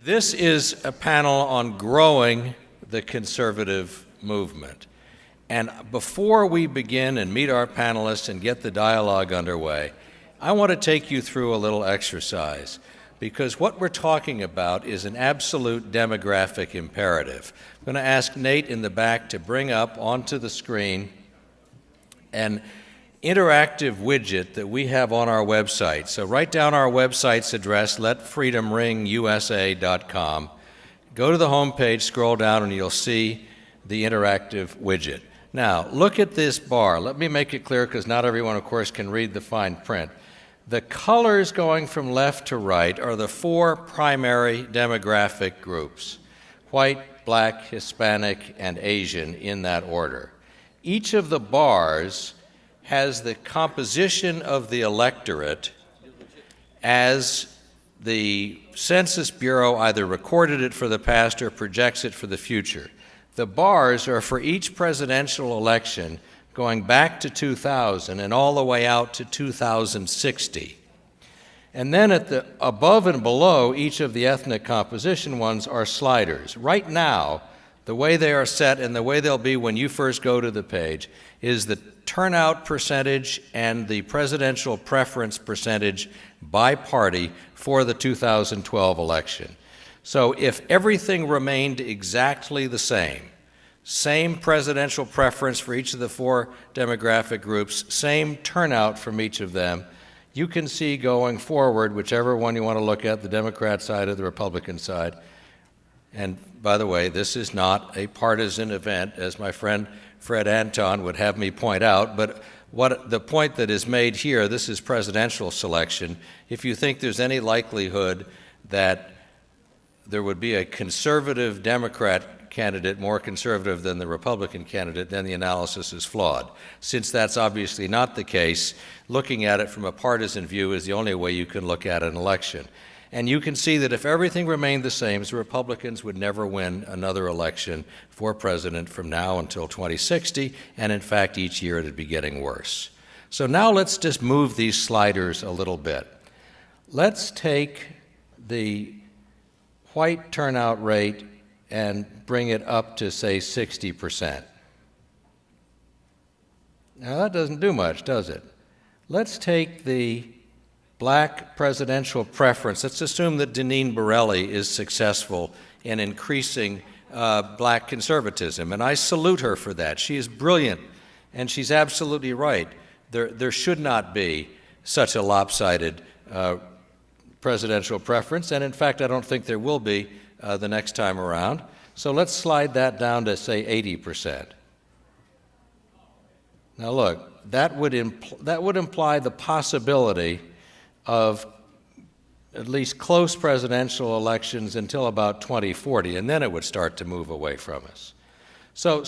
This is a panel on growing the conservative movement. And before we begin and meet our panelists and get the dialogue underway, I want to take you through a little exercise, because what we're talking about is an absolute demographic imperative. I'm going to ask Nate in the back to bring up onto the screen an interactive widget that we have on our website. So write down our website's address, letfreedomringusa.com. Go to the home page, scroll down, and you'll see the interactive widget. Now, look at this bar. Let me make it clear, because not everyone, of course, can read the fine print. The colors going from left to right are the four primary demographic groups: white, black, Hispanic, and Asian, in that order. Each of the bars has the composition of the electorate as the Census Bureau either recorded it for the past or projects it for the future. The bars are for each presidential election going back to 2000 and all the way out to 2060. And then at the above and below each of the ethnic composition ones are sliders. Right now, the way they are set and the way they'll be when you first go to the page is the turnout percentage and the presidential preference percentage by party for the 2012 election. So if everything remained exactly the same presidential preference for each of the four demographic groups, same turnout from each of them, you can see going forward, whichever one you want to look at, the Democrat side or the Republican side. And by the way, this is not a partisan event, as my friend Fred Anton would have me point out, but what the point that is made here, this is presidential selection. If you think there's any likelihood that there would be a conservative Democrat candidate more conservative than the Republican candidate, then the analysis is flawed. Since that's obviously not the case, looking at it from a partisan view is the only way you can look at an election. And you can see that if everything remained the same, the Republicans would never win another election for president from now until 2060, and in fact, each year it'd be getting worse. So now let's just move these sliders a little bit. Let's take the white turnout rate and bring it up to, say, 60%. Now that doesn't do much, does it? Let's take the black presidential preference. Let's assume that Deneen Borelli is successful in increasing black conservatism, and I salute her for that. She is brilliant, and she's absolutely right. There should not be such a lopsided presidential preference, and in fact, I don't think there will be the next time around. So let's slide that down to, say, 80%. Now look, that would imply the possibility of at least close presidential elections until about 2040, and then it would start to move away from us. So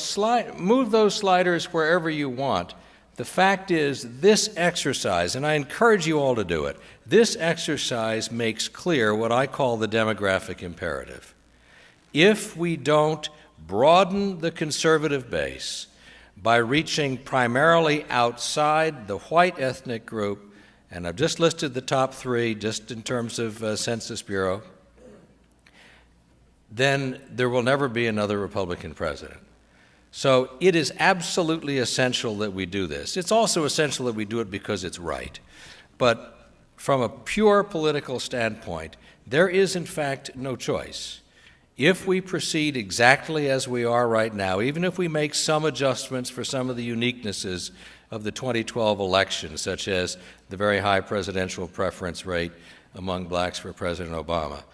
move those sliders wherever you want. The fact is, this exercise, and I encourage you all to do it, this exercise makes clear what I call the demographic imperative. If we don't broaden the conservative base by reaching primarily outside the white ethnic group, and I've just listed the top three just in terms of Census Bureau, then there will never be another Republican president. So it is absolutely essential that we do this. It's also essential that we do it because it's right. But from a pure political standpoint, there is in fact no choice. If we proceed exactly as we are right now, even if we make some adjustments for some of the uniquenesses of the 2012 election, such as the very high presidential preference rate among blacks for President Obama,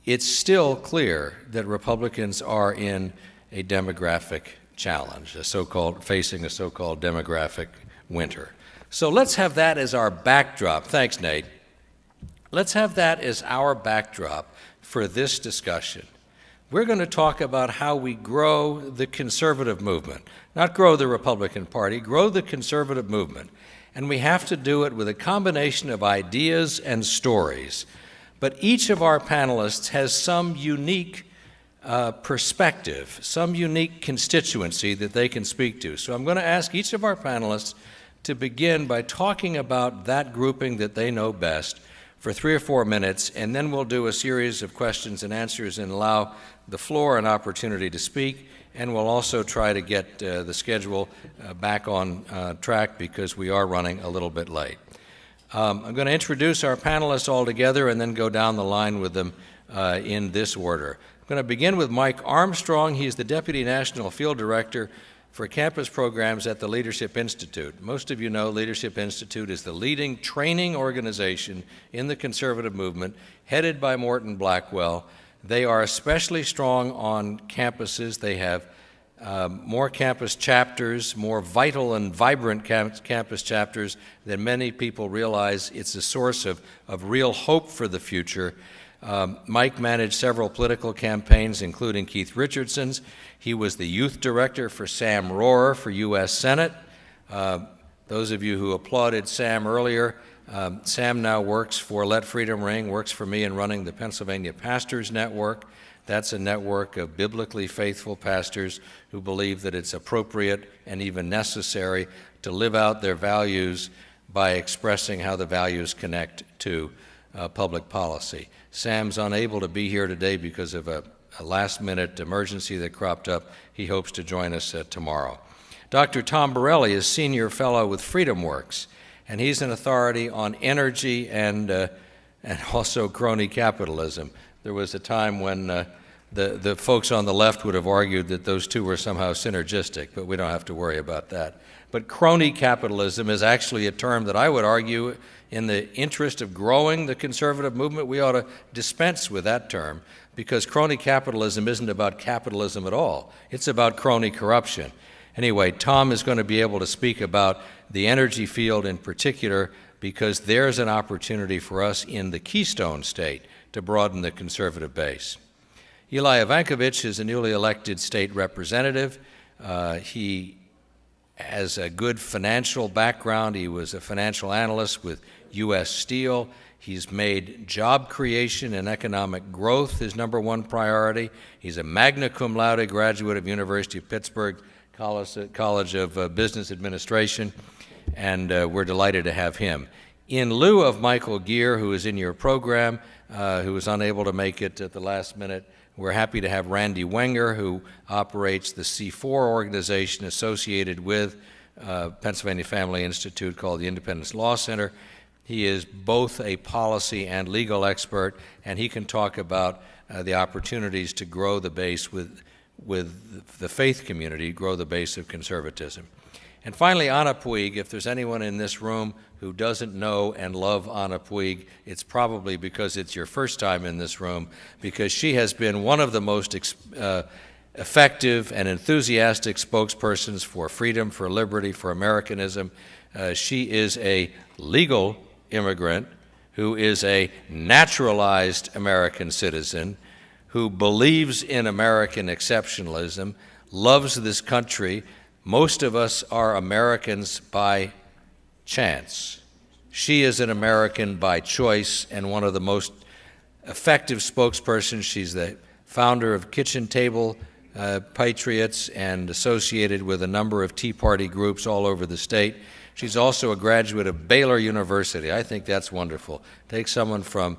it's still clear that Republicans are in a demographic challenge, facing a so-called demographic winter. So let's have that as our backdrop. Thanks, Nate. Let's have that as our backdrop for this discussion. We're going to talk about how we grow the conservative movement, not grow the Republican Party, grow the conservative movement. And we have to do it with a combination of ideas and stories. But each of our panelists has some unique perspective, some unique constituency that they can speak to. So I'm going to ask each of our panelists to begin by talking about that grouping that they know best for 3 or 4 minutes, and then we'll do a series of questions and answers and allow the floor an opportunity to speak, and we'll also try to get the schedule back on track because we are running a little bit late. I'm going to introduce our panelists all together and then go down the line with them in this order. I'm going to begin with Mike Armstrong. He's the Deputy National Field Director for Campus Programs at the Leadership Institute. Most of you know Leadership Institute is the leading training organization in the conservative movement, headed by Morton Blackwell. They are especially strong on campuses. They have more campus chapters, more vital and vibrant campus chapters than many people realize. It's a source of real hope for the future. Mike managed several political campaigns, including Keith Richardson's. He was the youth director for Sam Rohrer for U.S. Senate. Those of you who applauded Sam earlier, Sam now works for Let Freedom Ring, works for me in running the Pennsylvania Pastors Network. That's a network of biblically faithful pastors who believe that it's appropriate and even necessary to live out their values by expressing how the values connect to public policy. Sam's unable to be here today because of a last-minute emergency that cropped up. He hopes to join us tomorrow. Dr. Tom Borelli is Senior Fellow with FreedomWorks, and he's an authority on energy and also crony capitalism. There was a time when the folks on the left would have argued that those two were somehow synergistic, but we don't have to worry about that. But crony capitalism is actually a term that I would argue, in the interest of growing the conservative movement, we ought to dispense with that term, because crony capitalism isn't about capitalism at all. It's about crony corruption. Anyway, Tom is going to be able to speak about the energy field in particular, because there's an opportunity for us in the Keystone State to broaden the conservative base. Eli Ivankovich is a newly elected state representative. He has a good financial background. He was a financial analyst with U.S. Steel. He's made job creation and economic growth his number one priority. He's a magna cum laude graduate of University of Pittsburgh College of Business Administration, and we're delighted to have him. In lieu of Michael Geer, who is in your program, who was unable to make it at the last minute, we're happy to have Randy Wenger, who operates the C4 organization associated with Pennsylvania Family Institute called the Independence Law Center. He is both a policy and legal expert, and he can talk about the opportunities to grow the base with the faith community, grow the base of conservatism. And finally, Anna Puig. If there's anyone in this room who doesn't know and love Anna Puig, it's probably because it's your first time in this room, because she has been one of the most effective and enthusiastic spokespersons for freedom, for liberty, for Americanism. She is a legal immigrant who is a naturalized American citizen who believes in American exceptionalism, loves this country. Most of us are Americans by chance. She is an American by choice and one of the most effective spokespersons. She's the founder of Kitchen Table Patriots and associated with a number of Tea Party groups all over the state. She's also a graduate of Baylor University. I think that's wonderful. Take someone from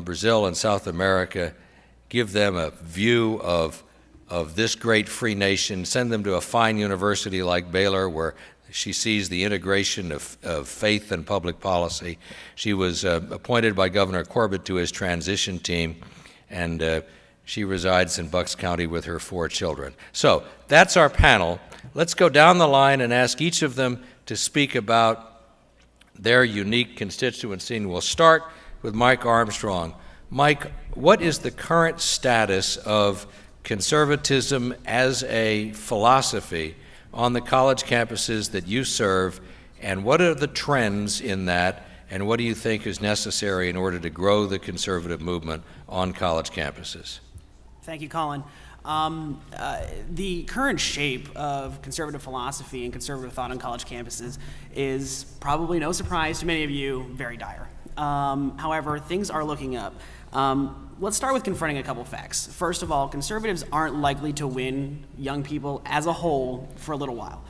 Brazil and South America, give them a view of this great free nation, send them to a fine university like Baylor where she sees the integration of faith and public policy. She was appointed by Governor Corbett to his transition team, and she resides in Bucks County with her 4 children. So that's our panel. Let's go down the line and ask each of them to speak about their unique constituency, and we'll start with Mike Armstrong. Mike, what is the current status of conservatism as a philosophy on the college campuses that you serve, and what are the trends in that, and what do you think is necessary in order to grow the conservative movement on college campuses? Thank you, Colin. The current shape of conservative philosophy and conservative thought on college campuses is probably no surprise to many of you, very dire. However, things are looking up. Let's start with confronting a couple facts. First of all, conservatives aren't likely to win young people as a whole for a little while.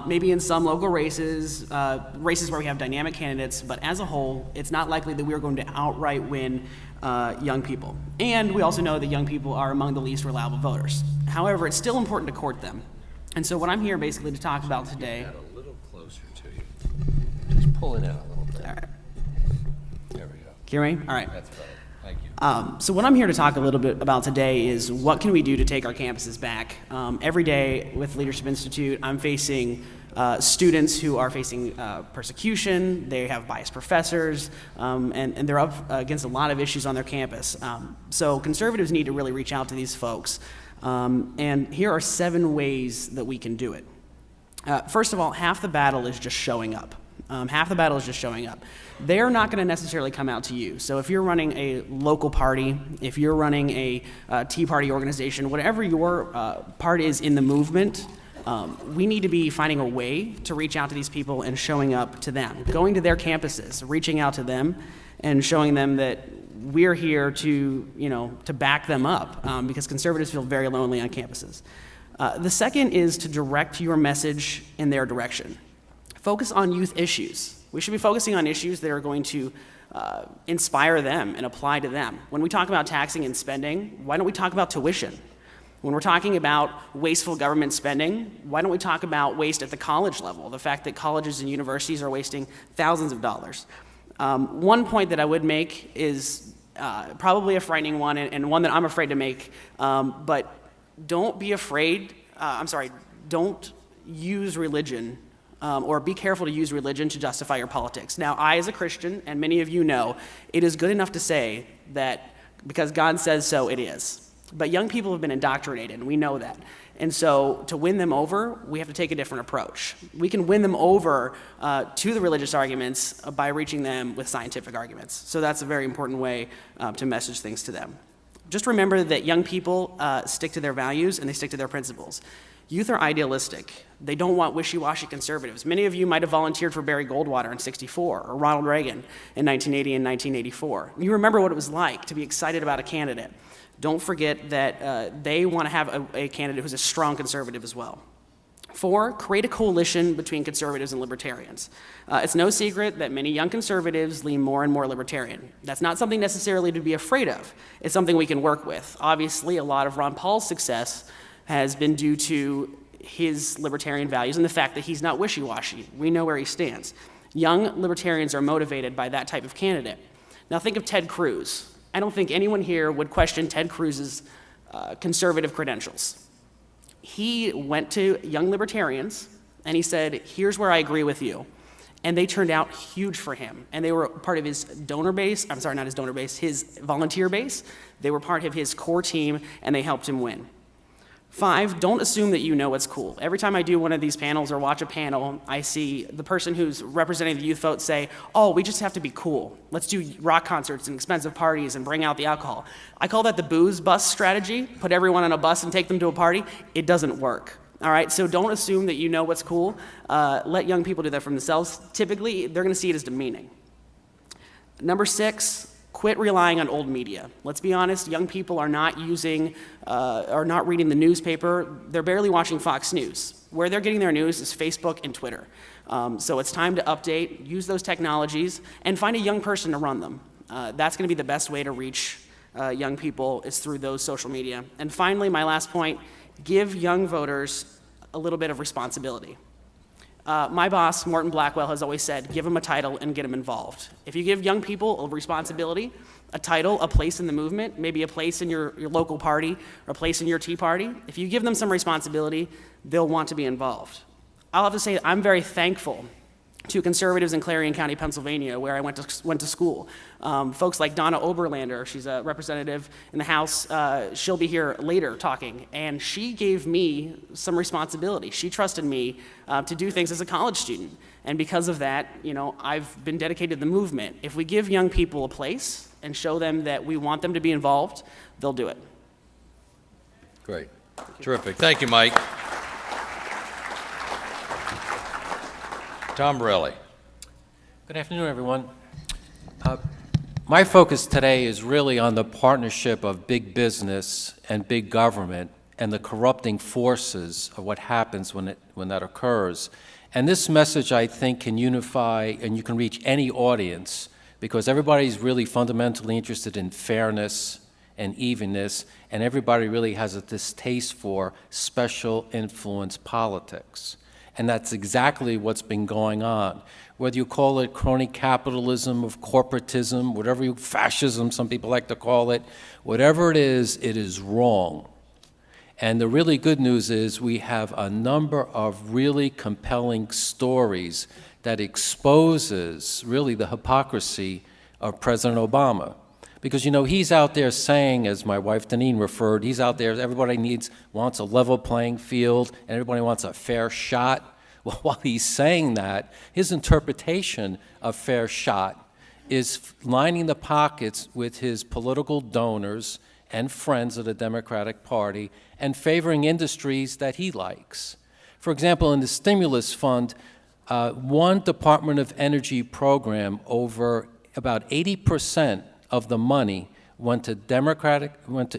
Maybe in some local races, races where we have dynamic candidates, but as a whole, it's not likely that we are going to outright win young people. And we also know that young people are among the least reliable voters. However, it's still important to court them. And so what I'm here basically to talk about today. A little closer to you. Just pull it in a little bit. All right. There we go. Hear me? All right. That's better. Thank you. So what I'm here to talk a little bit about today is what can we do to take our campuses back. Every day with Leadership Institute, I'm facing students who are facing persecution, they have biased professors, and they're up against a lot of issues on their campus. So conservatives need to really reach out to these folks. And here are 7 ways that we can do it. First of all, half the battle is just showing up. Half the battle is just showing up. They're not going to necessarily come out to you. So if you're running a local party, if you're running a Tea Party organization, whatever your part is in the movement, we need to be finding a way to reach out to these people and showing up to them, going to their campuses, reaching out to them, and showing them that we're here to back them up, because conservatives feel very lonely on campuses. The second is to direct your message in their direction. Focus on youth issues. We should be focusing on issues that are going to inspire them and apply to them. When we talk about taxing and spending, why don't we talk about tuition? When we're talking about wasteful government spending, why don't we talk about waste at the college level, the fact that colleges and universities are wasting thousands of dollars. One point that I would make is probably a frightening one, and one that I'm afraid to make, but don't be afraid, don't use religion, or be careful to use religion to justify your politics. Now, I, as a Christian, and many of you know, it is good enough to say that because God says so, it is. But young people have been indoctrinated, and we know that. And so to win them over, we have to take a different approach. We can win them over to the religious arguments by reaching them with scientific arguments. So that's a very important way to message things to them. Just remember that young people stick to their values and they stick to their principles. Youth are idealistic. They don't want wishy-washy conservatives. Many of you might have volunteered for Barry Goldwater in '64 or Ronald Reagan in 1980 and 1984. You remember what it was like to be excited about a candidate. Don't forget that they want to have a candidate who's a strong conservative as well. 4, create a coalition between conservatives and libertarians. It's no secret that many young conservatives lean more and more libertarian. That's not something necessarily to be afraid of. It's something we can work with. Obviously, a lot of Ron Paul's success has been due to his libertarian values and the fact that he's not wishy-washy. We know where he stands. Young libertarians are motivated by that type of candidate. Now think of Ted Cruz. I don't think anyone here would question Ted Cruz's conservative credentials. He went to young libertarians and he said, here's where I agree with you. And they turned out huge for him. And they were part of his donor base, his volunteer base. They were part of his core team and they helped him win. 5, don't assume that you know what's cool. Every time I do one of these panels or watch a panel, I see the person who's representing the youth vote say, oh, we just have to be cool. Let's do rock concerts and expensive parties and bring out the alcohol. I call that the booze bus strategy. Put everyone on a bus and take them to a party. It doesn't work. All right, so don't assume that you know what's cool. Let young people do that for themselves. Typically, they're gonna see it as demeaning. Number 6, quit relying on old media. Let's be honest, young people are not reading the newspaper. They're barely watching Fox News. Where they're getting their news is Facebook and Twitter. So it's time to update, use those technologies, and find a young person to run them. That's gonna be the best way to reach young people is through those social media. And finally, my last point, give young voters a little bit of responsibility. My boss, Morton Blackwell, has always said, give them a title and get them involved. If you give young people a responsibility, a title, a place in the movement, maybe a place in your local party or a place in your Tea Party, if you give them some responsibility, they'll want to be involved. I'll have to say I'm very thankful to conservatives in Clarion County, Pennsylvania, where I went to school. Folks like Donna Oberlander, she's a representative in the House. She'll be here later talking, and she gave me some responsibility. She trusted me to do things as a college student, and because of that, I've been dedicated to the movement. If we give young people a place and show them that we want them to be involved, they'll do it. Great. Terrific. Thank you, Mike. Tom Borelli. Good afternoon, everyone. My focus today is really on the partnership of big business and big government and the corrupting forces of what happens when that occurs. And this message, I think, can unify, and you can reach any audience, because everybody's really fundamentally interested in fairness and evenness, and everybody really has a distaste for special influence politics. And that's exactly what's been going on. Whether you call it crony capitalism, of corporatism, whatever fascism some people like to call it, whatever it is wrong. And the really good news is we have a number of really compelling stories that exposes really the hypocrisy of President Obama. Because, you know, he's out there saying, as my wife Deneen referred, he's out there, everybody wants a level playing field, and everybody wants a fair shot. Well, while he's saying that, his interpretation of fair shot is lining the pockets with his political donors and friends of the Democratic Party and favoring industries that he likes. For example, in the stimulus fund, one Department of Energy program, over about 80% of the money went to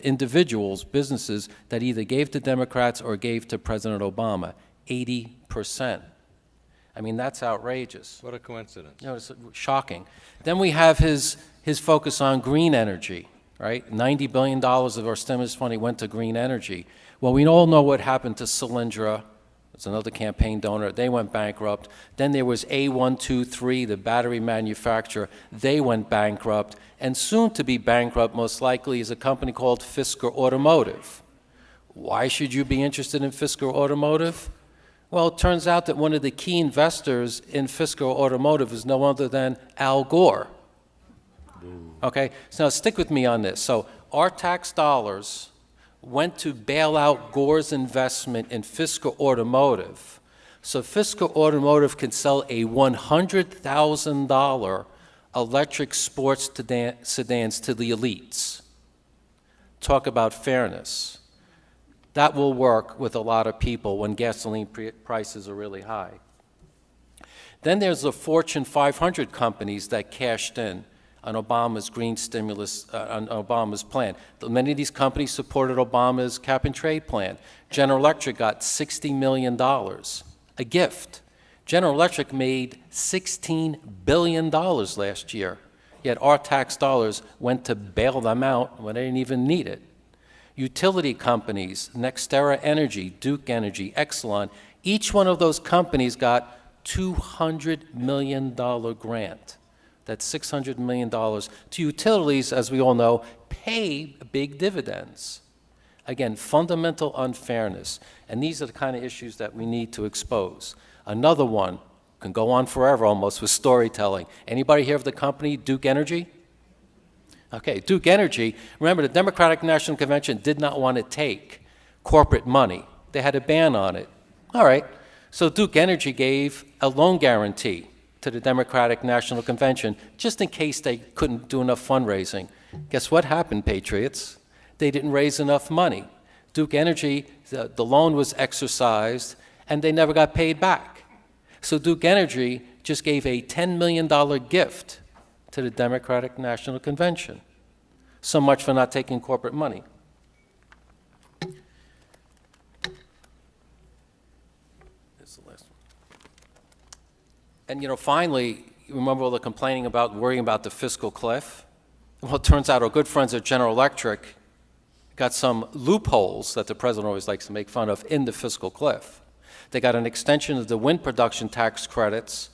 individuals, businesses that either gave to Democrats or gave to President Obama. 80%. I mean, that's outrageous. What a coincidence. You know, it's shocking. Then we have his focus on green energy, right? $90 billion of our stimulus money went to green energy. Well, we all know what happened to Solyndra. It's another campaign donor. They went bankrupt. Then there was A123, the battery manufacturer. They went bankrupt. And soon to be bankrupt, most likely, is a company called Fisker Automotive. Why should you be interested in Fisker Automotive? Well, it turns out that one of the key investors in Fisker Automotive is no other than Al Gore. Okay, so now stick with me on this. So our tax dollars went to bail out Gore's investment in Fisker Automotive. So Fisker Automotive can sell a $100,000 electric sports sedans to the elites. Talk about fairness. That will work with a lot of people when gasoline prices are really high. Then there's the Fortune 500 companies that cashed in on Obama's green stimulus, on Obama's plan. Many of these companies supported Obama's cap and trade plan. General Electric got $60 million, a gift. General Electric made $16 billion last year, yet our tax dollars went to bail them out when they didn't even need it. Utility companies, NextEra Energy, Duke Energy, Exelon, each one of those companies got $200 million grant. That's $600 million to utilities, as we all know, pay big dividends. Again, fundamental unfairness. And these are the kind of issues that we need to expose. Another one can go on forever almost with storytelling. Anybody hear of the company Duke Energy? Okay, Duke Energy, remember the Democratic National Convention did not want to take corporate money. They had a ban on it. All right, so Duke Energy gave a loan guarantee to the Democratic National Convention just in case they couldn't do enough fundraising. Guess what happened, Patriots? They didn't raise enough money. Duke Energy, the loan was exercised and they never got paid back. So Duke Energy just gave a $10 million gift to the Democratic National Convention. So much for not taking corporate money. Here's the last one. And you know, finally, you remember all the complaining about, worrying about the fiscal cliff? Well, it turns out our good friends at General Electric got some loopholes that the president always likes to make fun of in the fiscal cliff. They got an extension of the wind production tax credits,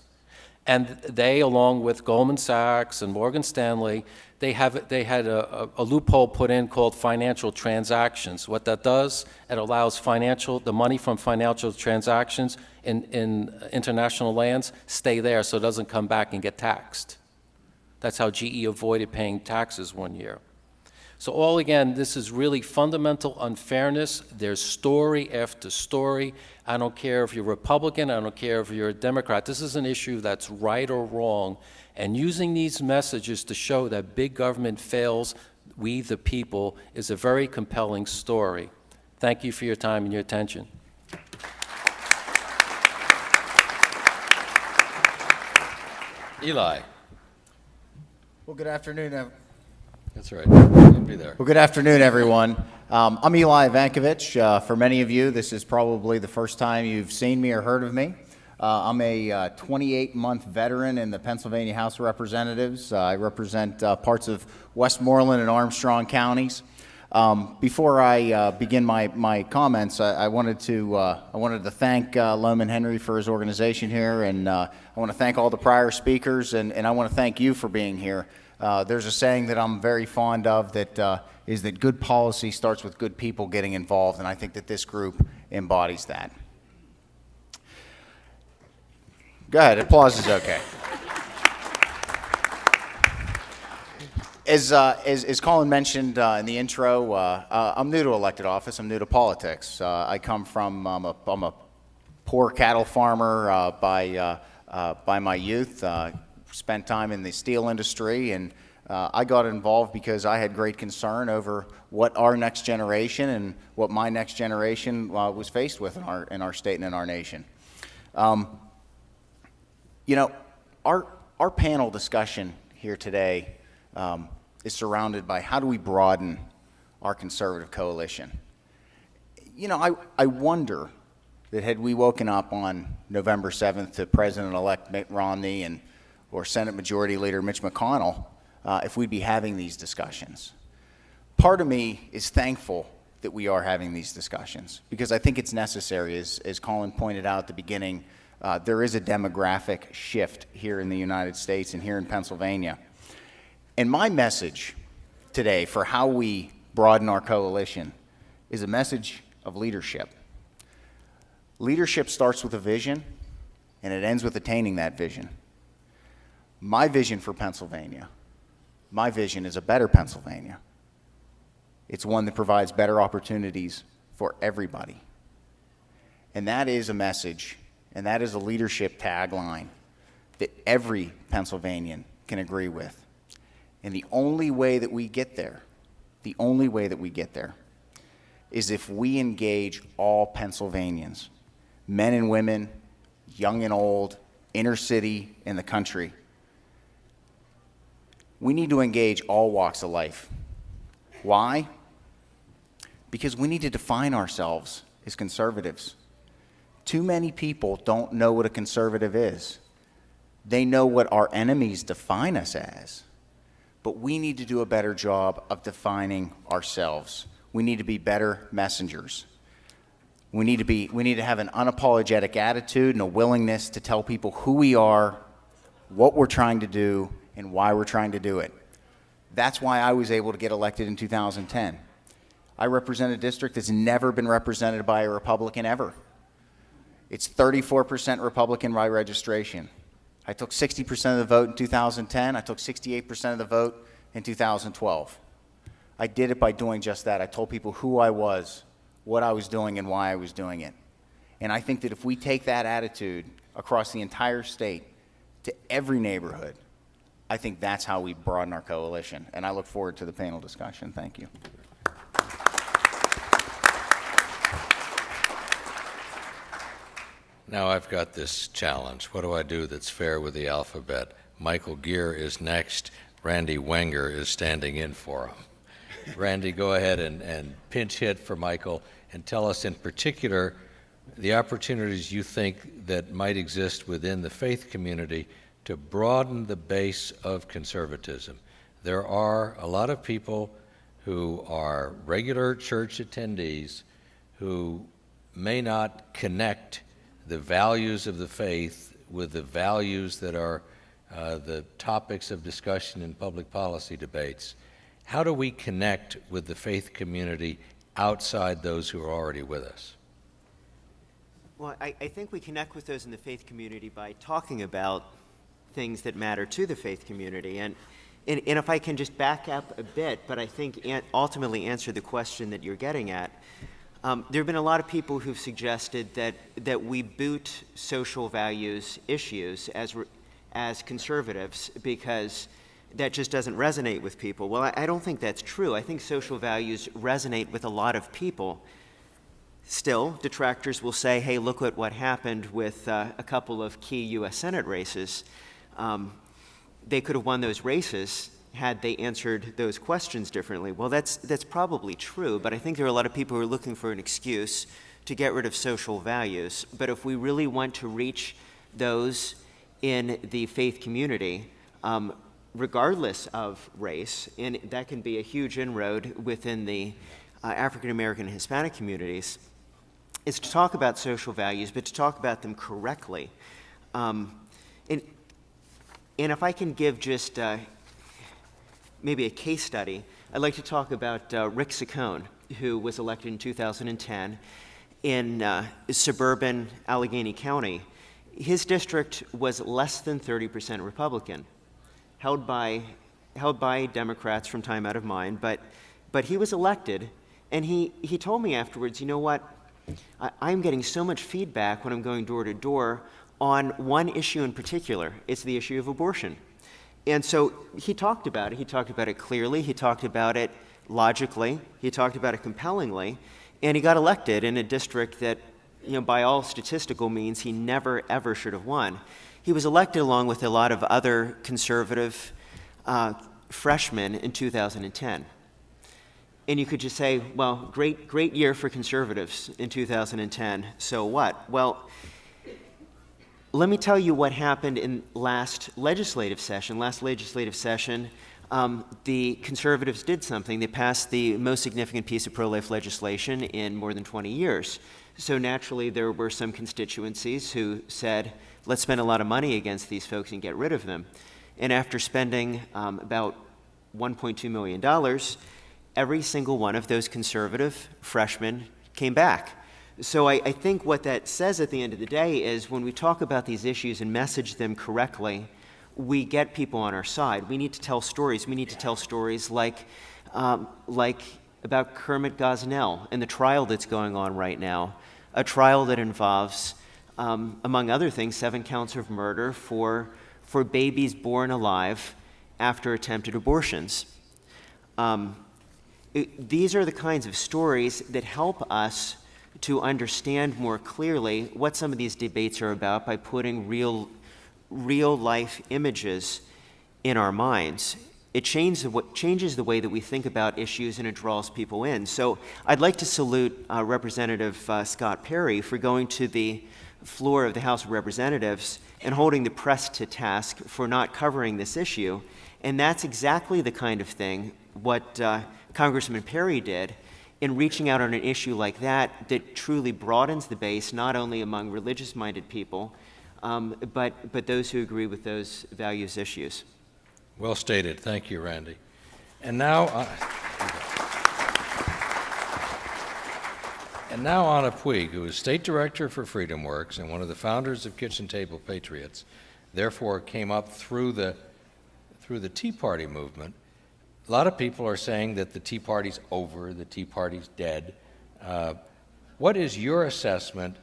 and they, along with Goldman Sachs and Morgan Stanley, they had a loophole put in called financial transactions. What that does, it allows the money from financial transactions in international lands stay there so it doesn't come back and get taxed. That's how GE avoided paying taxes one year. So all again, this is really fundamental unfairness. There's story after story. I don't care if you're Republican, I don't care if you're a Democrat. This is an issue that's right or wrong. And using these messages to show that big government fails we the people is a very compelling story. Thank you for your time and your attention. Eli. Well, good afternoon. That's right. You'll be there. Well, good afternoon, everyone. I'm Eli Ivankovich. For many of you, this is probably the first time you've seen me or heard of me. I'm a 28-month veteran in the Pennsylvania House of Representatives. I represent parts of Westmoreland and Armstrong counties. Before I begin my comments, I wanted to thank Loman Henry for his organization here, and I want to thank all the prior speakers, and I want to thank you for being here. There's a saying that I'm very fond of that is that good policy starts with good people getting involved, and I think that this group embodies that. Go ahead, applause is okay. As Colin mentioned in the intro, I'm new to elected office. I'm new to politics. I come from, I'm a poor cattle farmer by my youth. Spent time in the steel industry, and I got involved because I had great concern over what our next generation and what my next generation was faced with in our state and in our nation. You know, our panel discussion here today is surrounded by how do we broaden our conservative coalition. You know, I wonder that had we woken up on November 7th to President-elect Mitt Romney or Senate Majority Leader Mitch McConnell, if we'd be having these discussions. Part of me is thankful that we are having these discussions because I think it's necessary. As Colin pointed out at the beginning, there is a demographic shift here in the United States and here in Pennsylvania. And my message today for how we broaden our coalition is a message of leadership. Leadership starts with a vision, and it ends with attaining that vision. My vision for Pennsylvania, my vision is a better Pennsylvania. It's one that provides better opportunities for everybody. And that is a message, and that is a leadership tagline that every Pennsylvanian can agree with. And the only way that we get there, is if we engage all Pennsylvanians, men and women, young and old, inner city and the country. We need to engage all walks of life. Why? Because we need to define ourselves as conservatives. Too many people don't know what a conservative is. They know what our enemies define us as. But we need to do a better job of defining ourselves. We need to be better messengers. We need to have an unapologetic attitude and a willingness to tell people who we are, what we're trying to do, and why we're trying to do it. That's why I was able to get elected in 2010. I represent a district that's never been represented by a Republican ever. It's 34% Republican by registration. I took 60% of the vote in 2010. I took 68% of the vote in 2012. I did it by doing just that. I told people who I was, what I was doing, and why I was doing it. And I think that if we take that attitude across the entire state to every neighborhood, I think that's how we broaden our coalition. And I look forward to the panel discussion. Thank you. Now I've got this challenge. What do I do that's fair with the alphabet? Michael Gear is next. Randy Wenger is standing in for him. Randy, go ahead and pinch hit for Michael and tell us in particular the opportunities you think that might exist within the faith community to broaden the base of conservatism. There are a lot of people who are regular church attendees who may not connect the values of the faith with the values that are the topics of discussion in public policy debates. How do we connect with the faith community outside those who are already with us? Well, I think we connect with those in the faith community by talking about things that matter to the faith community. And if I can just back up a bit, but I think ultimately answer the question that you're getting at, there have been a lot of people who've suggested that we boot social values issues as conservatives because that just doesn't resonate with people. Well, I don't think that's true. I think social values resonate with a lot of people. Still, detractors will say, hey, look at what happened with a couple of key U.S. Senate races. They could have won those races had they answered those questions differently. Well, that's probably true, but I think there are a lot of people who are looking for an excuse to get rid of social values. But if we really want to reach those in the faith community, regardless of race, and that can be a huge inroad within the African American and Hispanic communities, is to talk about social values, but to talk about them correctly. And if I can give just maybe a case study, I'd like to talk about Rick Saccone, who was elected in 2010 in suburban Allegheny County. His district was less than 30% Republican, held by Democrats from time out of mind, but he was elected, and he told me afterwards, you know what, I'm getting so much feedback when I'm going door to door on one issue in particular. It's the issue of abortion. And so he talked about it. He talked about it clearly. He talked about it logically. He talked about it compellingly. And he got elected in a district that, by all statistical means, he never, ever should have won. He was elected along with a lot of other conservative freshmen in 2010. And you could just say, well, great year for conservatives in 2010. So what? Well, let me tell you what happened in last legislative session. The conservatives did something. They passed the most significant piece of pro-life legislation in more than 20 years. So naturally, there were some constituencies who said, let's spend a lot of money against these folks and get rid of them. And after spending about $1.2 million, every single one of those conservative freshmen came back. So I think what that says at the end of the day is when we talk about these issues and message them correctly, we get people on our side. We need to tell stories. We need to tell stories like about Kermit Gosnell and the trial that's going on right now, a trial that involves, among other things, 7 counts of murder for babies born alive after attempted abortions. These are the kinds of stories that help us to understand more clearly what some of these debates are about by putting real life images in our minds. It changes the way that we think about issues, and it draws people in. So I'd like to salute Representative Scott Perry for going to the floor of the House of Representatives and holding the press to task for not covering this issue. And that's exactly the kind of thing what Congressman Perry did in reaching out on an issue like that truly broadens the base, not only among religious-minded people, but those who agree with those values issues. Well stated. Thank you, Randy. And now Anna Puig, who is State Director for Freedom Works and one of the founders of Kitchen Table Patriots, therefore came up through the Tea Party movement. A lot of people are saying that the Tea Party's over, the Tea Party's dead. What is your assessment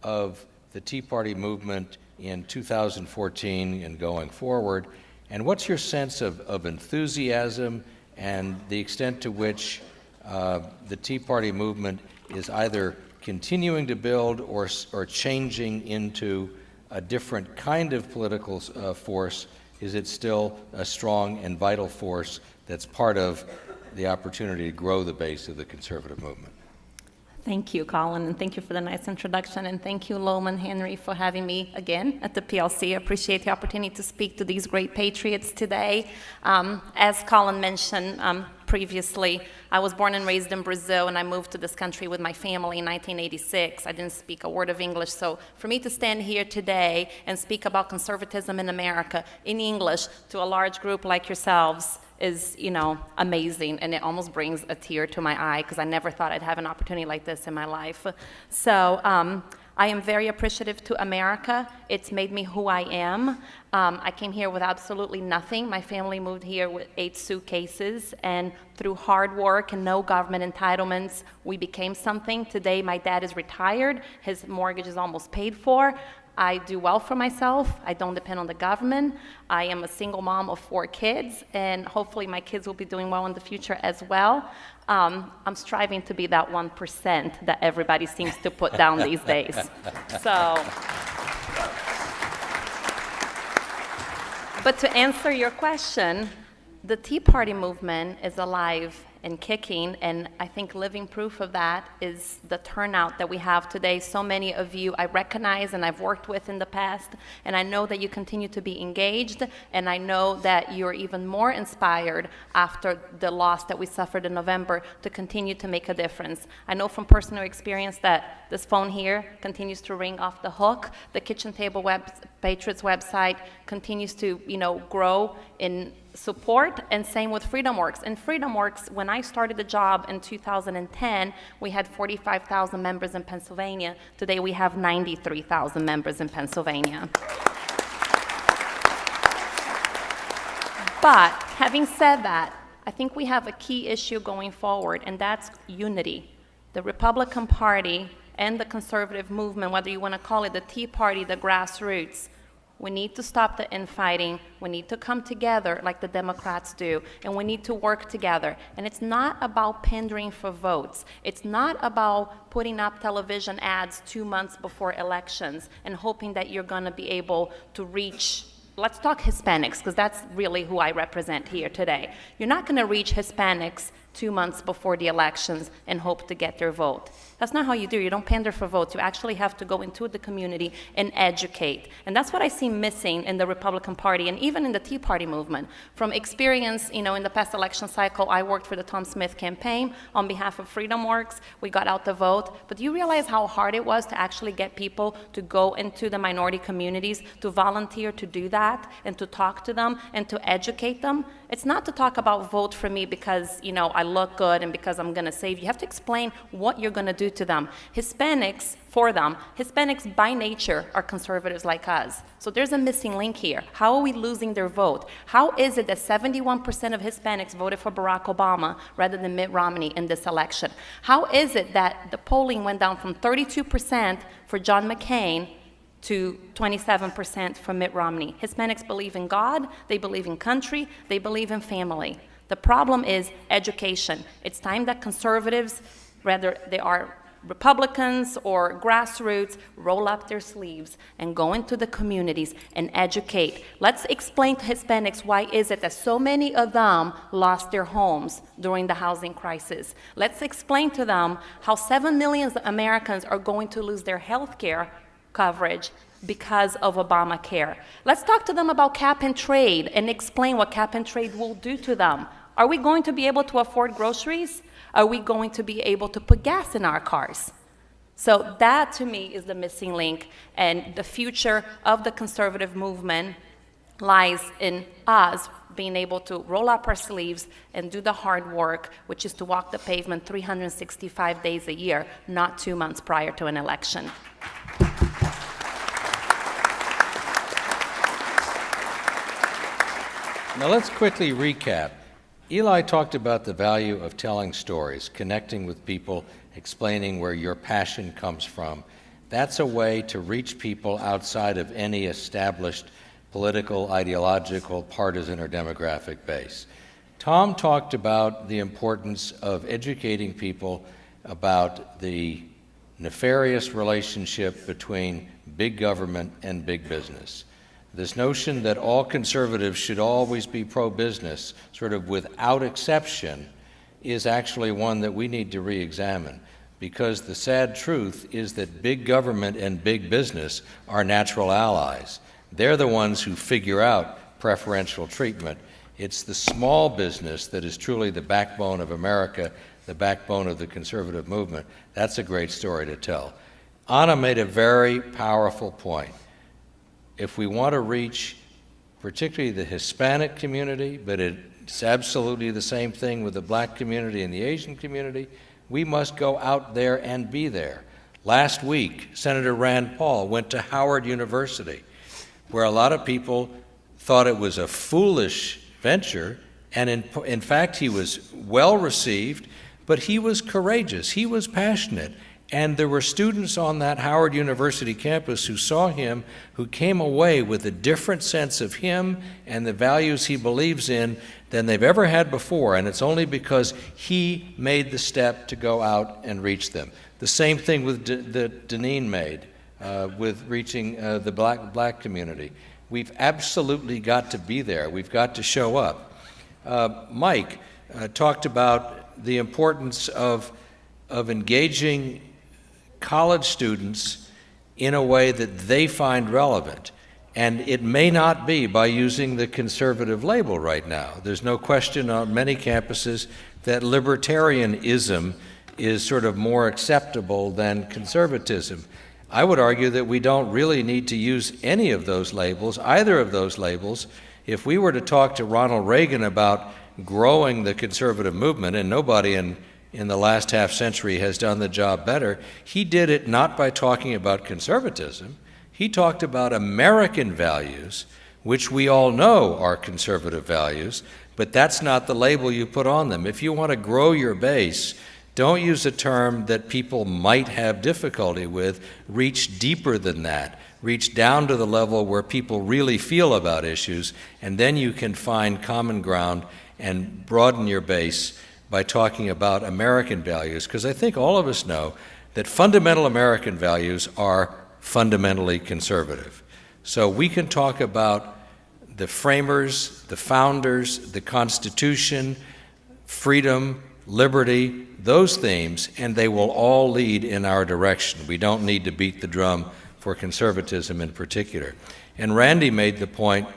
of the Tea Party movement in 2014 and going forward? And what's your sense of enthusiasm and the extent to which the Tea Party movement is either continuing to build or changing into a different kind of political force? Is it still a strong and vital force that's part of the opportunity to grow the base of the conservative movement? Thank you, Colin, and thank you for the nice introduction, and thank you, Loman Henry, for having me again at the PLC. I appreciate the opportunity to speak to these great patriots today. As Colin mentioned previously, I was born and raised in Brazil, and I moved to this country with my family in 1986. I didn't speak a word of English, so for me to stand here today and speak about conservatism in America in English to a large group like yourselves is, amazing, and it almost brings a tear to my eye because I never thought I'd have an opportunity like this in my life. So I am very appreciative to America. It's made me who I am. I came here with absolutely nothing. My family moved here with 8 suitcases, and through hard work and no government entitlements, we became something. Today, my dad is retired. His mortgage is almost paid for. I do well for myself. I don't depend on the government. I am a single mom of 4 kids, and hopefully my kids will be doing well in the future as well. I'm striving to be that 1% that everybody seems to put down these days. So, but to answer your question, The Tea Party movement is alive and kicking, and I think living proof of that is the turnout that we have today. So many of you I recognize and I've worked with in the past, and I know that you continue to be engaged, and I know that you're even more inspired after the loss that we suffered in November to continue to make a difference. I know from personal experience that this phone here continues to ring off the hook. The Kitchen Table Patriots website continues to, grow in support, and same with FreedomWorks. And FreedomWorks, when I started the job in 2010, we had 45,000 members in Pennsylvania. Today we have 93,000 members in Pennsylvania. But having said that, I think we have a key issue going forward, and that's unity. The Republican Party and the conservative movement, whether you want to call it the Tea Party, the grassroots, we need to stop the infighting. We need to come together like the Democrats do, and we need to work together. And it's not about pandering for votes. It's not about putting up television ads 2 months before elections and hoping that you're going to be able to reach. Let's talk Hispanics, because that's really who I represent here today. You're not going to reach Hispanics 2 months before the elections and hope to get their vote. That's not how you do. You don't pander for votes. You actually have to go into the community and educate. And that's what I see missing in the Republican Party and even in the Tea Party movement. From experience, in the past election cycle, I worked for the Tom Smith campaign on behalf of FreedomWorks. We got out the vote. But do you realize how hard it was to actually get people to go into the minority communities, to volunteer to do that, and to talk to them, and to educate them? It's not to talk about vote for me because, I look good and because I'm going to save you. You have to explain what you're going to do to them. Hispanics by nature are conservatives like us. So there's a missing link here. How are we losing their vote? How is it that 71% of Hispanics voted for Barack Obama rather than Mitt Romney in this election? How is it that the polling went down from 32% for John McCain to 27% for Mitt Romney? Hispanics believe in God, they believe in country, they believe in family. The problem is education. It's time that conservatives, whether they are Republicans or grassroots, roll up their sleeves and go into the communities and educate. Let's explain to Hispanics why is it that so many of them lost their homes during the housing crisis. Let's explain to them how 7 million Americans are going to lose their health care coverage because of Obamacare. Let's talk to them about cap and trade and explain what cap and trade will do to them. Are we going to be able to afford groceries? Are we going to be able to put gas in our cars? So that, to me, is the missing link, and the future of the conservative movement lies in us being able to roll up our sleeves and do the hard work, which is to walk the pavement 365 days a year, not 2 months prior to an election. Now let's quickly recap. Eli talked about the value of telling stories, connecting with people, explaining where your passion comes from. That's a way to reach people outside of any established political, ideological, partisan, or demographic base. Tom talked about the importance of educating people about the nefarious relationship between big government and big business. This notion that all conservatives should always be pro-business, sort of without exception, is actually one that we need to re-examine, because the sad truth is that big government and big business are natural allies. They're the ones who figure out preferential treatment. It's the small business that is truly the backbone of America, the backbone of the conservative movement. That's a great story to tell. Anna made a very powerful point. If we want to reach particularly the Hispanic community, but it's absolutely the same thing with the black community and the Asian community, we must go out there and be there. Last week, Senator Rand Paul went to Howard University, where a lot of people thought it was a foolish venture, and in fact he was well received, but he was courageous, he was passionate. And there were students on that Howard University campus who saw him, who came away with a different sense of him and the values he believes in than they've ever had before, and it's only because he made the step to go out and reach them. The same thing with that Deneen made with reaching the black community. We've absolutely got to be there. We've got to show up. Mike talked about the importance of engaging college students in a way that they find relevant. And it may not be by using the conservative label right now. There's no question on many campuses that libertarianism is sort of more acceptable than conservatism. I would argue that we don't really need to use any of those labels, either of those labels. If we were to talk to Ronald Reagan about growing the conservative movement, and nobody in the last half century has done the job better, he did it not by talking about conservatism. He talked about American values, which we all know are conservative values, but that's not the label you put on them. If you want to grow your base, don't use a term that people might have difficulty with. Reach deeper than that. Reach down to the level where people really feel about issues, and then you can find common ground and broaden your base by talking about American values, because I think all of us know that fundamental American values are fundamentally conservative. So we can talk about the framers, the founders, the Constitution, freedom, liberty, those themes, and they will all lead in our direction. We don't need to beat the drum for conservatism in particular. And Randy made the point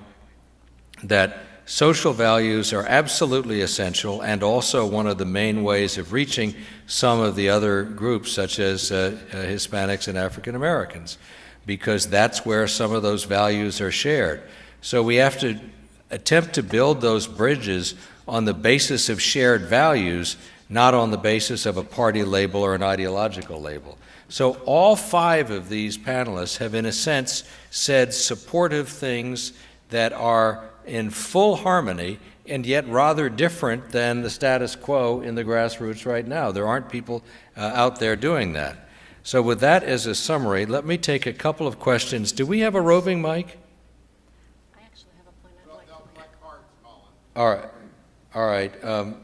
that social values are absolutely essential and also one of the main ways of reaching some of the other groups, such as Hispanics and African Americans, because that's where some of those values are shared. So we have to attempt to build those bridges on the basis of shared values, not on the basis of a party label or an ideological label. So all 5 of these panelists have, in a sense, said supportive things that are in full harmony and yet rather different than the status quo in the grassroots right now. There aren't people out there doing that. So with that as a summary, let me take a couple of questions. Do we have a roving mic? I actually have a point I'd like to make. All right. All right.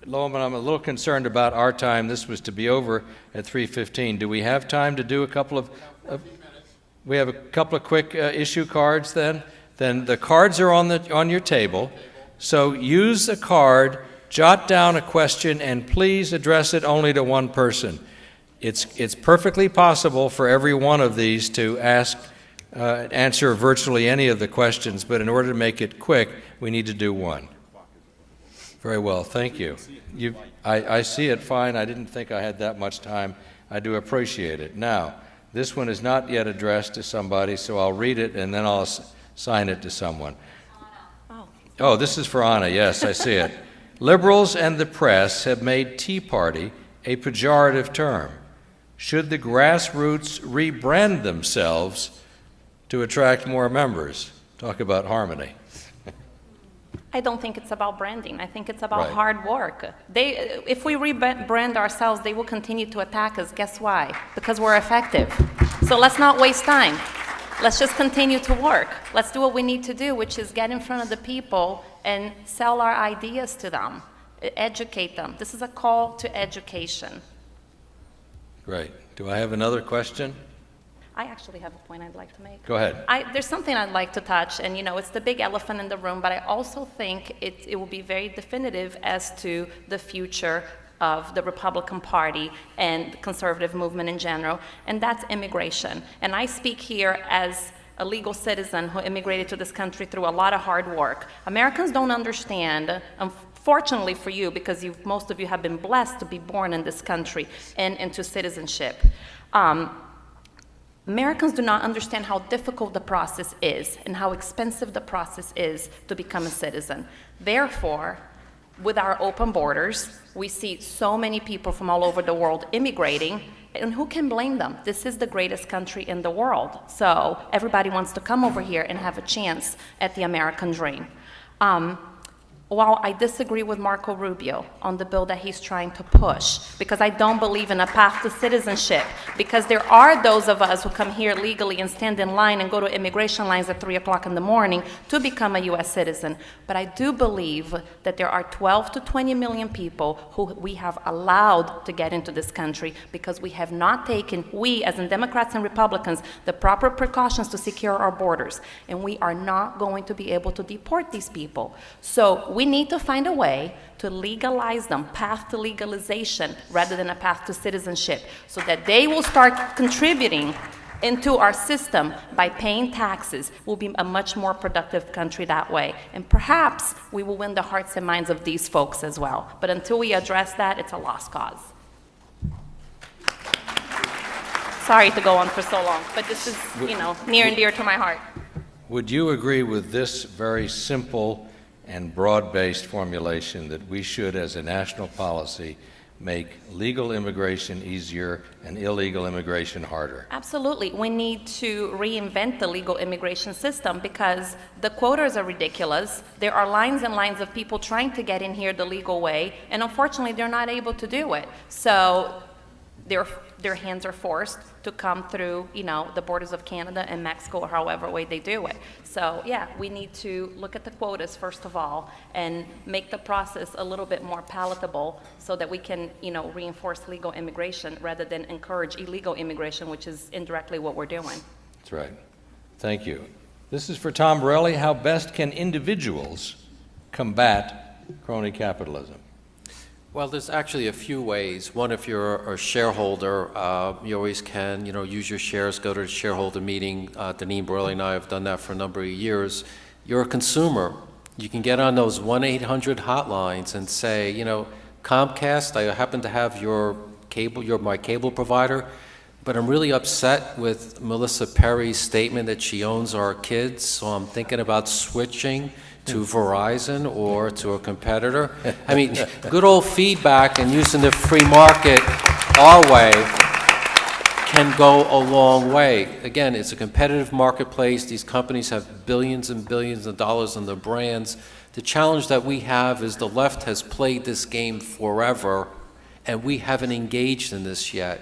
Loman, I'm a little concerned about our time. This was to be over at 3:15. Do we have time to do a couple of... we have a couple of quick issue cards then? Then the cards are on your table. So use a card, jot down a question, and please address it only to one person. It's perfectly possible for every one of these to answer virtually any of the questions, but in order to make it quick, we need to do one. Very well, thank you. I see it fine. I didn't think I had that much time. I do appreciate it. Now, this one is not yet addressed to somebody, so I'll read it and then I'll sign it to someone. Oh, this is for Anna. Yes, I see it. Liberals and the press have made Tea Party a pejorative term. Should the grassroots rebrand themselves to attract more members? Talk about harmony. I don't think it's about branding. I think it's about Right. hard work. If we rebrand ourselves, they will continue to attack us. Guess why? Because we're effective. So let's not waste time. Let's just continue to work. Let's do what we need to do, which is get in front of the people and sell our ideas to them, educate them. This is a call to education. Great. Do I have another question? I actually have a point I'd like to make. Go ahead. There's something I'd like to touch, and it's the big elephant in the room, but I also think it will be very definitive as to the future of the Republican Party and the conservative movement in general, and that's immigration. And I speak here as a legal citizen who immigrated to this country through a lot of hard work. Americans don't understand, unfortunately for you, because most of you have been blessed to be born in this country and into citizenship. Americans do not understand how difficult the process is and how expensive the process is to become a citizen. Therefore, with our open borders, we see so many people from all over the world immigrating, and who can blame them? This is the greatest country in the world, so everybody wants to come over here and have a chance at the American dream. While I disagree with Marco Rubio on the bill that he's trying to push, because I don't believe in a path to citizenship, because there are those of us who come here legally and stand in line and go to immigration lines at 3 o'clock in the morning to become a U.S. citizen. But I do believe that there are 12 to 20 million people who we have allowed to get into this country because we have not taken, we as in Democrats and Republicans, the proper precautions to secure our borders. And we are not going to be able to deport these people. So we need to find a way to legalize them, path to legalization rather than a path to citizenship, so that they will start contributing into our system by paying taxes. We'll be a much more productive country that way. And perhaps we will win the hearts and minds of these folks as well. But until we address that, it's a lost cause. Sorry to go on for so long, but this is, near and dear to my heart. Would you agree with this very simple and broad-based formulation that we should, as a national policy, make legal immigration easier and illegal immigration harder? Absolutely. We need to reinvent the legal immigration system because the quotas are ridiculous. There are lines and lines of people trying to get in here the legal way, and unfortunately, they're not able to do it. So their hands are forced to come through, the borders of Canada and Mexico, or however way they do it. So yeah, we need to look at the quotas first of all and make the process a little bit more palatable so that we can, reinforce legal immigration rather than encourage illegal immigration, which is indirectly what we're doing. That's right. Thank you. This is for Tom Borelli. How best can individuals combat crony capitalism? Well, there's actually a few ways. One, if you're a shareholder, you always can, use your shares, go to a shareholder meeting. Deneen Borelli and I have done that for a number of years. You're a consumer. You can get on those 1-800 hotlines and say, Comcast, I happen to have your cable, you're my cable provider, but I'm really upset with Melissa Perry's statement that she owns our kids, so I'm thinking about switching to Verizon or to a competitor. I mean, good old feedback and using the free market our way can go a long way. Again, it's a competitive marketplace. These companies have billions and billions of dollars in their brands. The challenge that we have is the left has played this game forever, and we haven't engaged in this yet.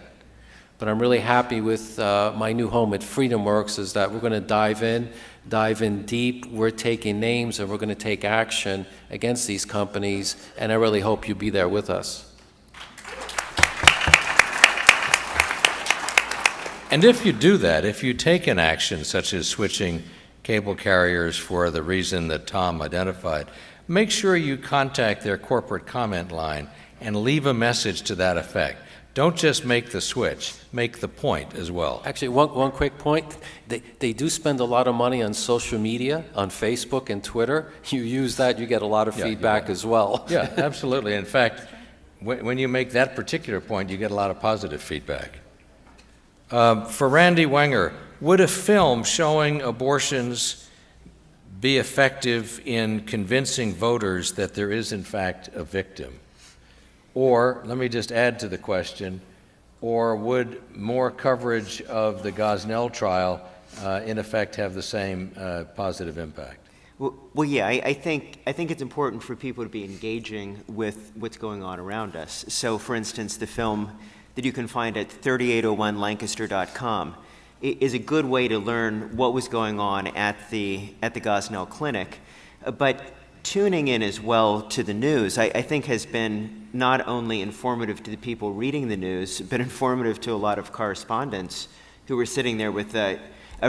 But I'm really happy with my new home at FreedomWorks is that we're going to dive in deep. We're taking names and we're going to take action against these companies, and I really hope you'll be there with us. And if you do that, if you take an action such as switching cable carriers for the reason that Tom identified, make sure you contact their corporate comment line and leave a message to that effect. Don't just make the switch, make the point as well. Actually, one quick point. They do spend a lot of money on social media, on Facebook and Twitter. You use that, you get a lot of feedback as well. Yeah, absolutely. In fact, when you make that particular point, you get a lot of positive feedback. For Randy Wenger, would a film showing abortions be effective in convincing voters that there is, in fact, a victim? Or, let me just add to the question, or would more coverage of the Gosnell trial, in effect, have the same positive impact? Well, yeah, I think it's important for people to be engaging with what's going on around us. So, for instance, the film that you can find at 3801lancaster.com is a good way to learn what was going on at the Gosnell Clinic. But tuning in as well to the news, I think has been not only informative to the people reading the news, but informative to a lot of correspondents who were sitting there with a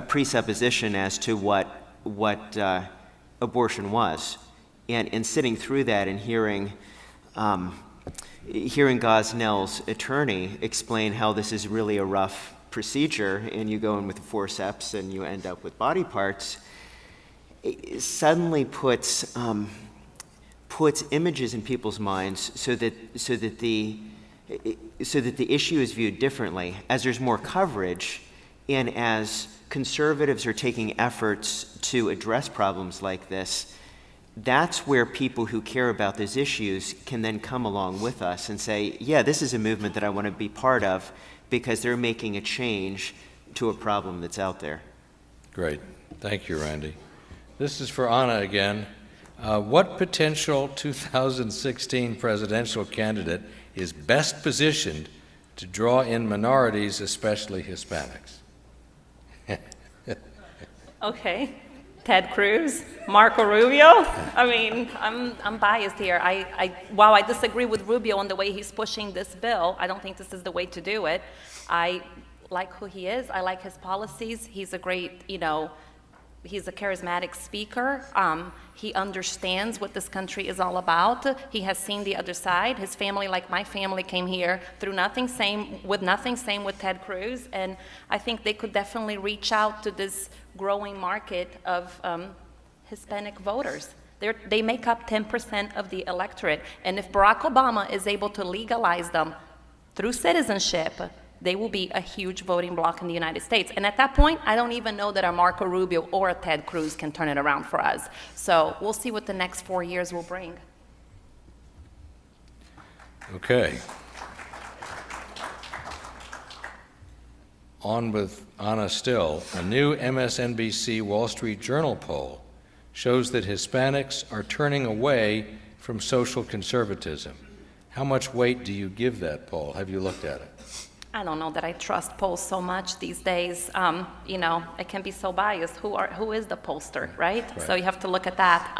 presupposition as to what abortion was. And sitting through that and hearing Gosnell's attorney explain how this is really a rough procedure, and you go in with a forceps and you end up with body parts, it suddenly puts images in people's minds so that the issue is viewed differently as there's more coverage, and as conservatives are taking efforts to address problems like this. That's where people who care about those issues can then come along with us and say, yeah, this is a movement that I want to be part of because they're making a change to a problem that's out there. Great. Thank you, Randy. This is for Anna again. What potential 2016 presidential candidate is best positioned to draw in minorities, especially Hispanics? Okay. Ted Cruz, Marco Rubio. I mean, I'm biased here. While I disagree with Rubio on the way he's pushing this bill, I don't think this is the way to do it. I like who he is. I like his policies. He's a great, He's a charismatic speaker. He understands what this country is all about. He has seen the other side. His family, like my family, came here through nothing, same with Ted Cruz. And I think they could definitely reach out to this growing market of Hispanic voters. They make up 10% of the electorate. And if Barack Obama is able to legalize them through citizenship, they will be a huge voting bloc in the United States. And at that point, I don't even know that a Marco Rubio or a Ted Cruz can turn it around for us. So we'll see what the next 4 years will bring. Okay. On with Anna still. A new MSNBC Wall Street Journal poll shows that Hispanics are turning away from social conservatism. How much weight do you give that poll? Have you looked at it? I don't know that I trust polls so much these days. You know, it can be so biased. Who is the pollster, right? So you have to look at that.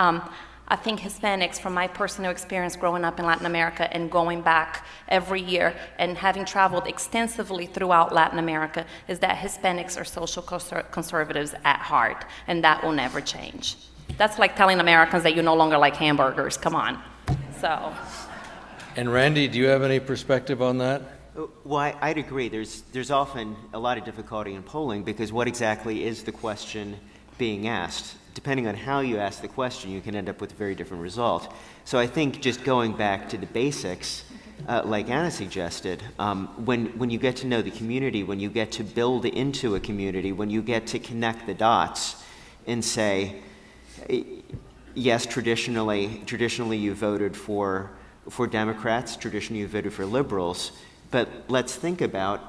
I think Hispanics, from my personal experience growing up in Latin America and going back every year and having traveled extensively throughout Latin America, is that Hispanics are social conservatives at heart, and that will never change. That's like telling Americans that you no longer like hamburgers. Come on. So. And Randy, do you have any perspective on that? Well, I'd agree. There's often a lot of difficulty in polling because what exactly is the question being asked? Depending on how you ask the question, you can end up with a very different result. So I think just going back to the basics, like Anna suggested, when you get to know the community, when you get to build into a community, when you get to connect the dots and say, yes, traditionally you voted for Democrats, traditionally you voted for liberals, but let's think about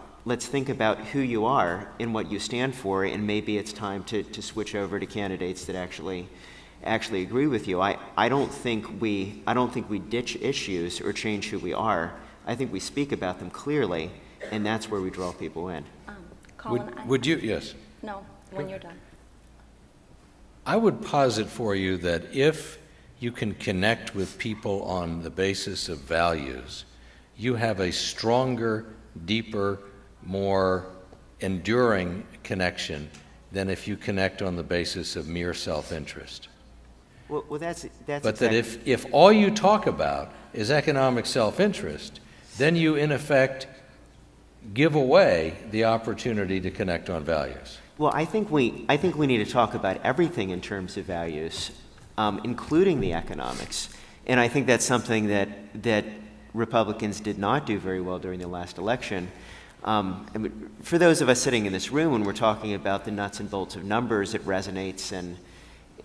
who you are and what you stand for, and maybe it's time to switch over to candidates that actually agree with you. I don't think we ditch issues or change who we are. I think we speak about them clearly, and that's where we draw people in. Colin, Would you? Yes. No, when you're done. I would posit for you that if you can connect with people on the basis of values, you have a stronger, deeper, more enduring connection than if you connect on the basis of mere self-interest. Well, that's But that if all you talk about is economic self-interest, then you in effect give away the opportunity to connect on values. Well, I think we need to talk about everything in terms of values, including the economics. And I think that's something that Republicans did not do very well during the last election. I mean, for those of us sitting in this room, when we're talking about the nuts and bolts of numbers, it resonates.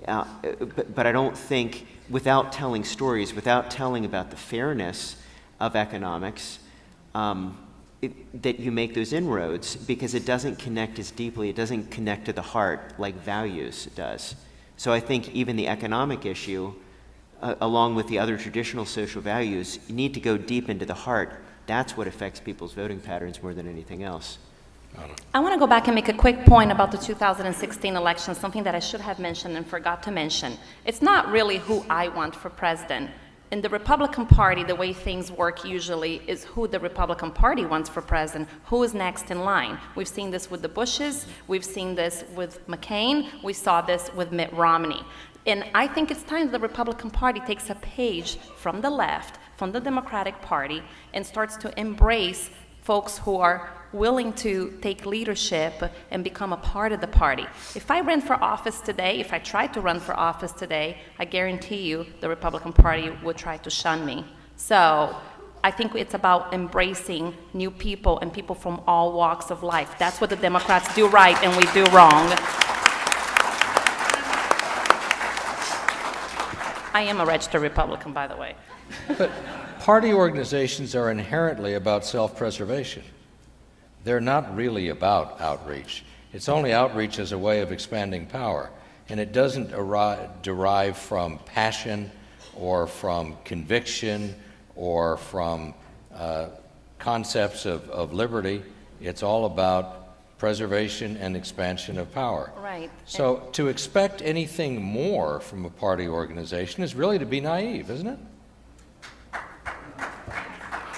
But I don't think, without telling stories, without telling about the fairness of economics, that you make those inroads, because it doesn't connect as deeply, it doesn't connect to the heart like values does. So I think even the economic issue, along with the other traditional social values, you need to go deep into the heart. That's what affects people's voting patterns more than anything else. I want to go back and make a quick point about the 2016 election, something that I should have mentioned and forgot to mention. It's not really who I want for president. In the Republican Party, the way things work usually is who the Republican Party wants for president, who is next in line. We've seen this with the Bushes, we've seen this with McCain, we saw this with Mitt Romney. And I think it's time the Republican Party takes a page from the left, from the Democratic Party, and starts to embrace folks who are willing to take leadership and become a part of the party. If I ran for office today, if I tried to run for office today, I guarantee you the Republican Party would try to shun me. So I think it's about embracing new people and people from all walks of life. That's what the Democrats do right and we do wrong. I am a registered Republican, by the way. But party organizations are inherently about self-preservation. They're not really about outreach. It's only outreach as a way of expanding power. And it doesn't derive from passion or from conviction or from concepts of liberty. It's all about preservation and expansion of power. Right. So to expect anything more from a party organization is really to be naive, isn't it?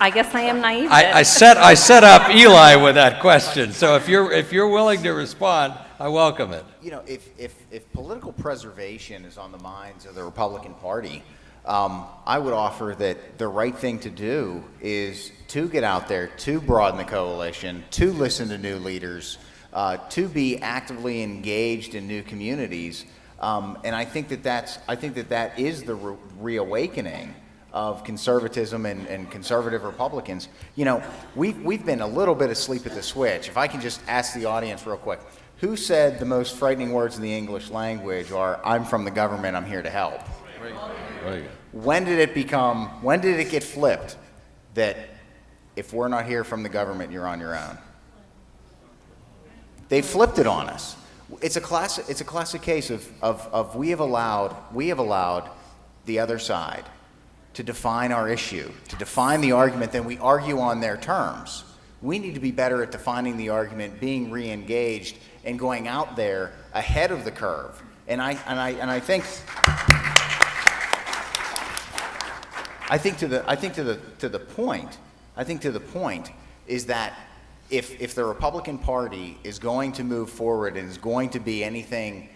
I guess I am naive. I set up Eli with that question. So if you're willing to respond, I welcome it. You know, if political preservation is on the minds of the Republican Party, I would offer that the right thing to do is to get out there, to broaden the coalition, to listen to new leaders, to be actively engaged in new communities. And I think that is the reawakening of conservatism and conservative Republicans. You know, we've been a little bit asleep at the switch. If I can just ask the audience real quick, who said the most frightening words in the English language are, "I'm from the government, I'm here to help"? Very good. When did it get flipped that if we're not here from the government, you're on your own? They flipped it on us. It's a classic case of we have allowed the other side to define our issue, to define the argument, then we argue on their terms. We need to be better at defining the argument, being re-engaged, and going out there ahead of the curve. And I think to the point is that if the Republican Party is going to move forward and is going to be anything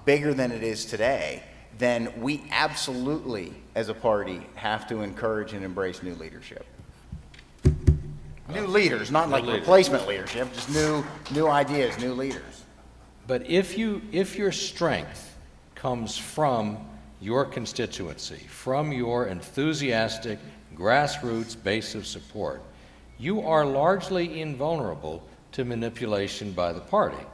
bigger than it is today, then we absolutely, as a party, have to encourage and embrace new leadership. New leaders, not like replacement leadership, just new ideas, new leaders. But if your strength comes from your constituency, from your enthusiastic grassroots base of support, you are largely invulnerable to manipulation by the party,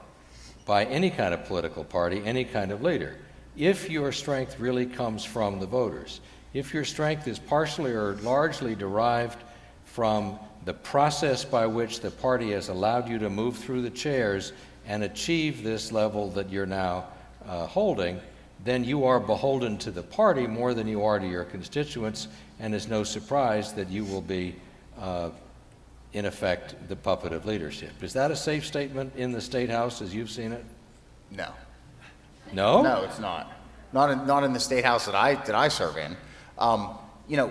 by any kind of political party, any kind of leader. If your strength really comes from the voters, if your strength is partially or largely derived from the process by which the party has allowed you to move through the chairs and achieve this level that you're now holding, then you are beholden to the party more than you are to your constituents, and it's no surprise that you will be, in effect, the puppet of leadership. Is that a safe statement in the State House as you've seen it? No. No? No, it's not. Not in the State House that I serve in. You know,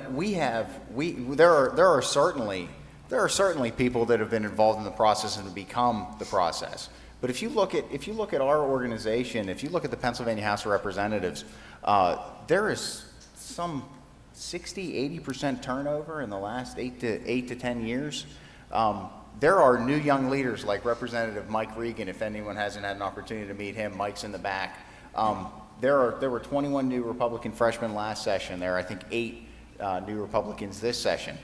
there are certainly people that have been involved in the process and have become the process. But if you look at our organization, if you look at the Pennsylvania House of Representatives, there is some 60-80% turnover in the last 8 to 10 years. There are new young leaders like Representative Mike Regan. If anyone hasn't had an opportunity to meet him, Mike's in the back. There were 21 new Republican freshmen last session. There are, I think, 8 new Republicans this session.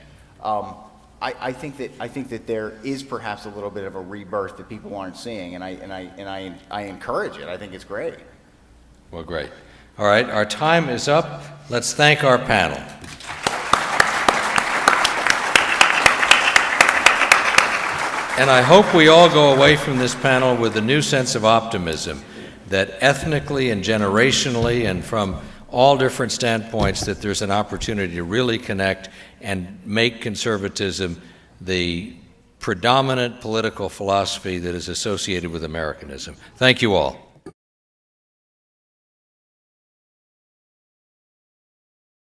I think that there is perhaps a little bit of a rebirth that people aren't seeing, and I encourage it. I think it's great. Well, great. All right, our time is up. Let's thank our panel. And I hope we all go away from this panel with a new sense of optimism that ethnically and generationally and from all different standpoints that there's an opportunity to really connect and make conservatism the predominant political philosophy that is associated with Americanism. Thank you all.